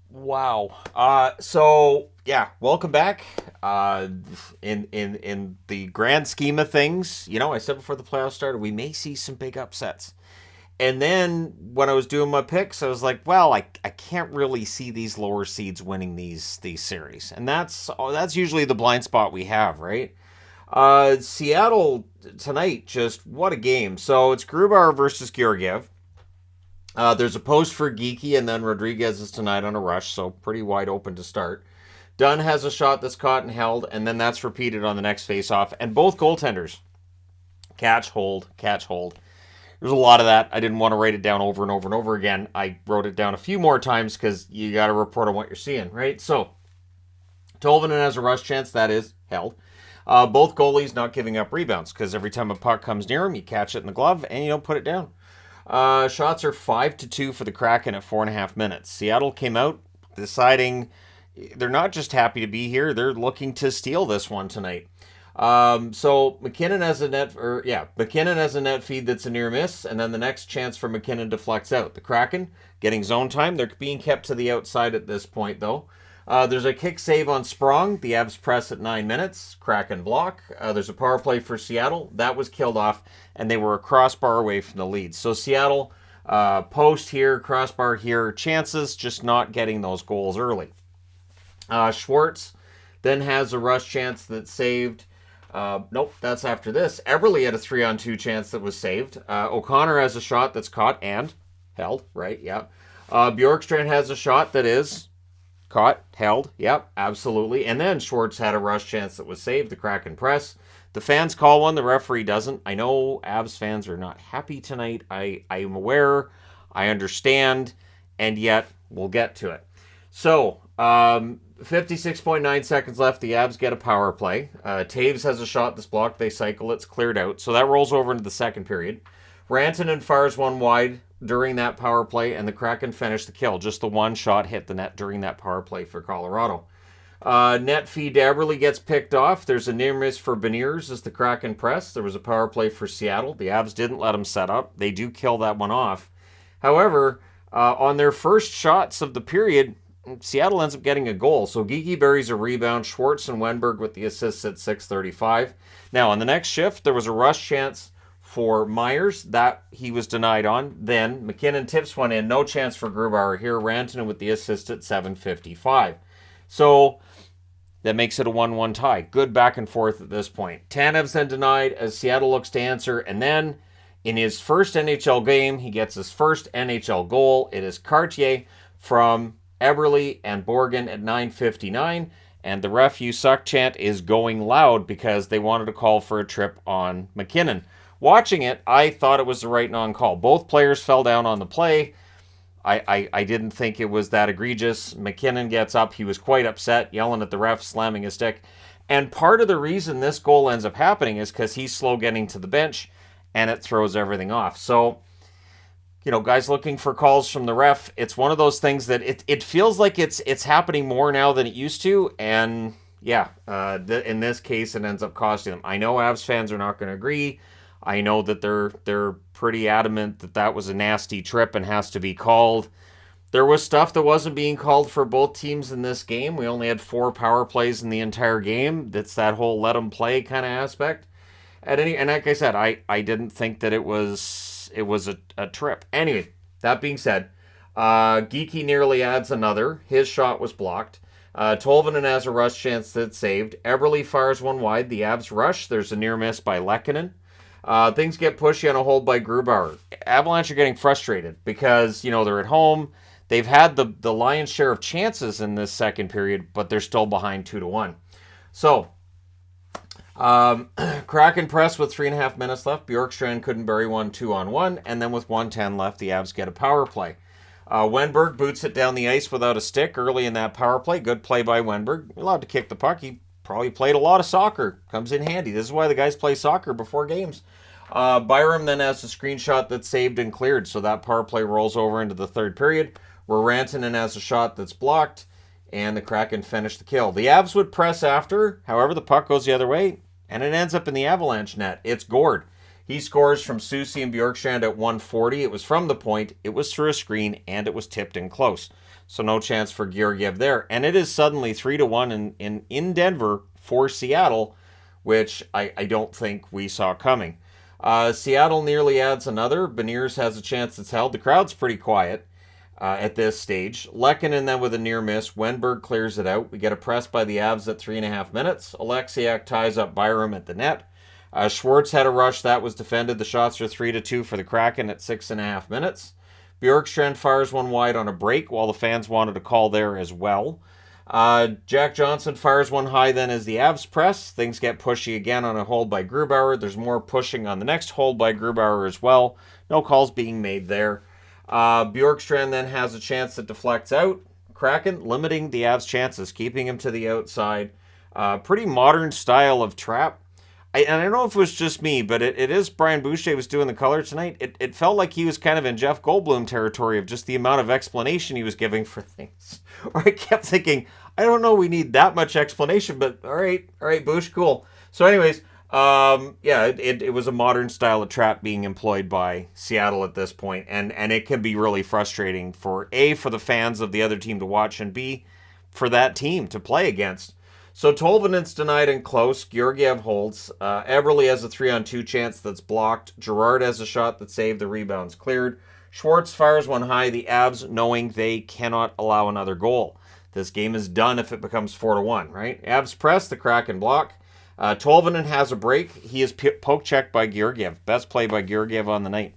Wow. So yeah, welcome back. In the grand scheme of things, I said before the playoffs started, we may see some big upsets. And then when I was doing my picks, I was like, well, I can't really see these lower seeds winning these series, and that's usually the blind spot we have, right? Seattle tonight, just what a game. So it's Grubauer versus Georgiev. There's a post for Geeky, and then Rodriguez is tonight on a rush, so pretty wide open to start. Dunn has a shot that's caught and held, and then that's repeated on the next faceoff. And both goaltenders catch, hold, catch, hold. There's a lot of that. I didn't want to write it down over and over and over again. I wrote it down a few more times because you got to report on what you're seeing, right? So, Tolvanen has a rush chance, that is held. Both goalies not giving up rebounds because every time a puck comes near him, you catch it in the glove and you don't put it down. Shots are 5-2 for the Kraken at 4.5 minutes. Seattle came out deciding they're not just happy to be here; they're looking to steal this one tonight. So McKinnon has McKinnon has a net feed that's a near miss, and then the next chance for McKinnon deflects out. The Kraken getting zone time. They're being kept to the outside at this point, though. There's a kick save on Sprong. The Avs press at 9 minutes. Kraken block. There's a power play for Seattle. That was killed off, and they were a crossbar away from the lead. So Seattle, post here, crossbar here, chances, just not getting those goals early. Schwartz then has a rush chance that's saved. Nope, that's after this. Eberle had a 3-on-2 chance that was saved. O'Connor has a shot that's caught and held, right? Yep. Bjorkstrand has a shot that is caught, held. Yep, absolutely. And then Schwartz had a rush chance that was saved. The Kraken press. The fans call one. The referee doesn't. I know Avs fans are not happy tonight. I am aware. I understand. And yet, we'll get to it. So, 56.9 seconds left. The Avs get a power play. Taves has a shot that's blocked. They cycle. It's cleared out. So that rolls over into the second period. Rantanen fires one wide during that power play, and the Kraken finish the kill. Just the one shot hit the net during that power play for Colorado. Net feed to Eberle gets picked off. There's a near miss for Beniers as the Kraken press. There was a power play for Seattle. The Avs didn't let them set up. They do kill that one off. However, on their first shots of the period, Seattle ends up getting a goal. So Geeky buries a rebound. Schwartz and Wenberg with the assists at 6:35. Now, on the next shift, there was a rush chance for Myers that he was denied on. Then McKinnon tips one in. No chance for Grubauer here. Rantanen with the assist at 7:55. So that makes it a 1-1 tie. Good back and forth at this point. Tanev's then denied as Seattle looks to answer. And then in his first NHL game, he gets his first NHL goal. It is Cartier from Eberle and Borgen at 9:59. And the ref you suck chant is going loud because they wanted to call for a trip on McKinnon. Watching it, I thought it was the right non-call. Both players fell down on the play. I didn't think it was that egregious. McKinnon gets up. He was quite upset, yelling at the ref, slamming his stick. And part of the reason this goal ends up happening is because he's slow getting to the bench, and it throws everything off. So, guys looking for calls from the ref. It's one of those things that it feels like it's happening more now than it used to. And, yeah, in this case, it ends up costing them. I know Avs fans are not going to agree. I know that they're pretty adamant that that was a nasty trip and has to be called. There was stuff that wasn't being called for both teams in this game. We only had 4 power plays in the entire game. That's that whole let them play kind of aspect. And like I said, I didn't think that it was a trip. Anyway, that being said, Geeky nearly adds another. His shot was blocked. Tolvanen has a rush chance that's saved. Eberle fires one wide. The Avs rush. There's a near miss by Lehkonen. Things get pushy on a hold by Grubauer. Avalanche are getting frustrated because, they're at home. They've had the lion's share of chances in this second period, but they're still behind 2-1. So, Kraken press with 3.5 minutes left. Bjorkstrand couldn't bury one 2-on-1. And then with 1:10 left, the Avs get a power play. Wenberg boots it down the ice without a stick early in that power play. Good play by Wenberg. Allowed to kick the puck. He probably played a lot of soccer. Comes in handy. This is why the guys play soccer before games. Byram then has a screenshot that's saved and cleared, so that power play rolls over into the third period, where Rantanen has a shot that's blocked, and the Kraken finish the kill. The Avs would press after, however, the puck goes the other way, and it ends up in the Avalanche net. It's Gord. He scores from Soucy and Bjorkstrand at 1:40. It was from the point, it was through a screen, and it was tipped in close. So no chance for Georgiev there. And it is suddenly 3-1 in Denver for Seattle, which I don't think we saw coming. Seattle nearly adds another. Beniers has a chance that's held. The crowd's pretty quiet at this stage. Lehkonen then with a near miss. Wenberg clears it out. We get a press by the Avs at 3.5 minutes. Alexiak ties up Byram at the net. Schwartz had a rush. That was defended. The shots are 3-2 for the Kraken at 6.5 minutes. Bjorkstrand fires one wide on a break while the fans wanted a call there as well. Jack Johnson fires one high then as the Avs press. Things get pushy again on a hold by Grubauer. There's more pushing on the next hold by Grubauer as well. No calls being made there. Bjorkstrand then has a chance that deflects out. Kraken limiting the Avs' chances, keeping him to the outside. Pretty modern style of trap. And I don't know if it was just me, but it is Brian Boucher was doing the color tonight. It felt like he was kind of in Jeff Goldblum territory of just the amount of explanation he was giving for things. Or I kept thinking, I don't know we need that much explanation, but all right, Bouch, cool. So anyways, it was a modern style of trap being employed by Seattle at this point, and it can be really frustrating for the fans of the other team to watch, and B, for that team to play against. So Tolvanen's denied and close. Georgiev holds. Eberle has a 3-on-2 chance that's blocked. Gerard has a shot that saved. The rebound's cleared. Schwartz fires one high. The Avs knowing they cannot allow another goal. This game is done if it becomes 4-1, right? Avs press. The Kraken block. Tolvanen has a break. He is poke checked by Georgiev. Best play by Georgiev on the night.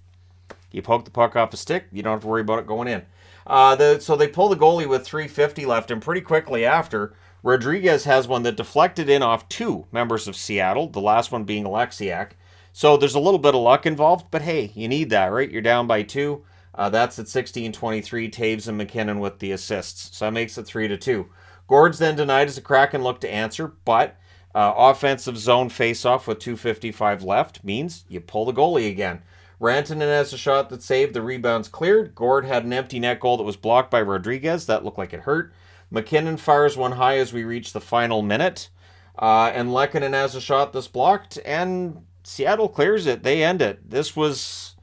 You poke the puck off a stick, you don't have to worry about it going in. So they pull the goalie with 3:50 left, and pretty quickly after, Rodriguez has one that deflected in off two members of Seattle, the last one being Alexiak. So there's a little bit of luck involved, but hey, you need that, right? You're down by 2. That's at 16:23. Taves and McKinnon with the assists. So that makes it 3-2. Gord's then denied as the Kraken look to answer, but offensive zone face-off with 2:55 left means you pull the goalie again. Rantanen has a shot that saved. The rebound's cleared. Gord had an empty net goal that was blocked by Rodriguez. That looked like it hurt. McKinnon fires one high as we reach the final minute. And Lehkonen has a shot that's blocked, and Seattle clears it. They end it. This was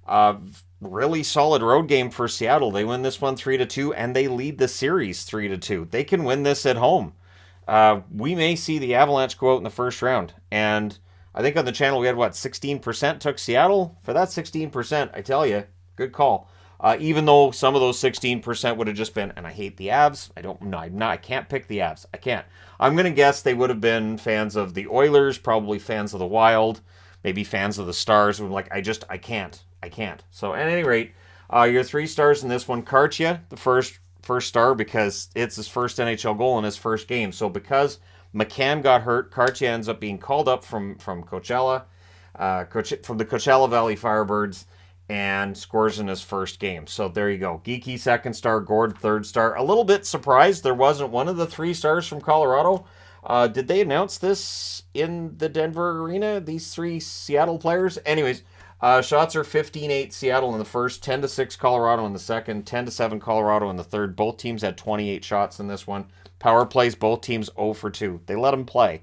a really solid road game for Seattle. They win this one 3-2, and they lead the series 3-2. They can win this at home. We may see the Avalanche go out in the first round. And I think on the channel we had, 16% took Seattle? For that 16%, I tell you, good call. Even though some of those 16% would have just been, and I hate the Avs. I can't pick the Avs. I can't. I'm going to guess they would have been fans of the Oilers, probably fans of the Wild, maybe fans of the Stars. I can't. So at any rate, your 3 stars in this one. Kartya, the first star because it's his first NHL goal in his first game. So because McCann got hurt, Kartya ends up being called up from Coachella, from the Coachella Valley Firebirds, and scores in his first game. So there you go. Geeky second star, Gord third star. A little bit surprised there wasn't one of the 3 stars from Colorado. Did they announce this in the Denver arena, these 3 Seattle players? Anyways, shots are 15-8 Seattle in the first, 10-6 Colorado in the second, 10-7 Colorado in the third. Both teams had 28 shots in this one. Power plays, both teams 0 for 2. They let them play.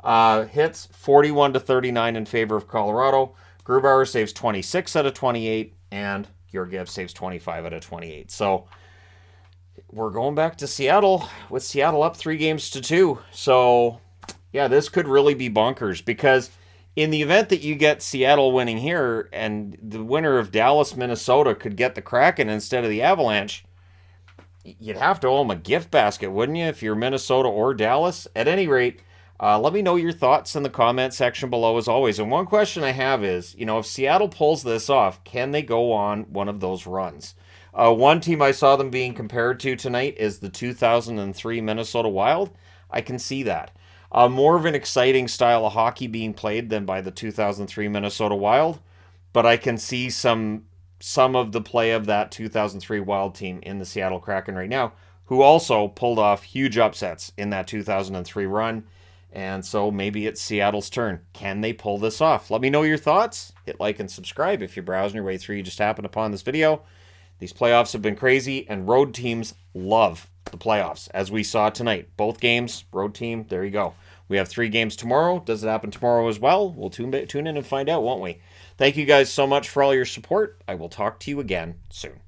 Hits 41-39 in favor of Colorado. Grubauer saves 26 out of 28, and Georgiev saves 25 out of 28. So we're going back to Seattle with Seattle up 3-2. So yeah, this could really be bonkers, because in the event that you get Seattle winning here and the winner of Dallas, Minnesota could get the Kraken instead of the Avalanche, you'd have to owe them a gift basket, wouldn't you, if you're Minnesota or Dallas? At any rate, let me know your thoughts in the comment section below as always. And one question I have is, if Seattle pulls this off, can they go on one of those runs? One team I saw them being compared to tonight is the 2003 Minnesota Wild. I can see that. More of an exciting style of hockey being played than by the 2003 Minnesota Wild, but I can see some of the play of that 2003 Wild team in the Seattle Kraken right now, who also pulled off huge upsets in that 2003 run. And so maybe it's Seattle's turn. Can they pull this off? Let me know your thoughts. Hit like and subscribe if you're browsing your way through. You just happened upon this video. These playoffs have been crazy, and road teams love the playoffs, as we saw tonight. Both games, road team, there you go. We have 3 games tomorrow. Does it happen tomorrow as well? We'll tune in and find out, won't we? Thank you guys so much for all your support. I will talk to you again soon.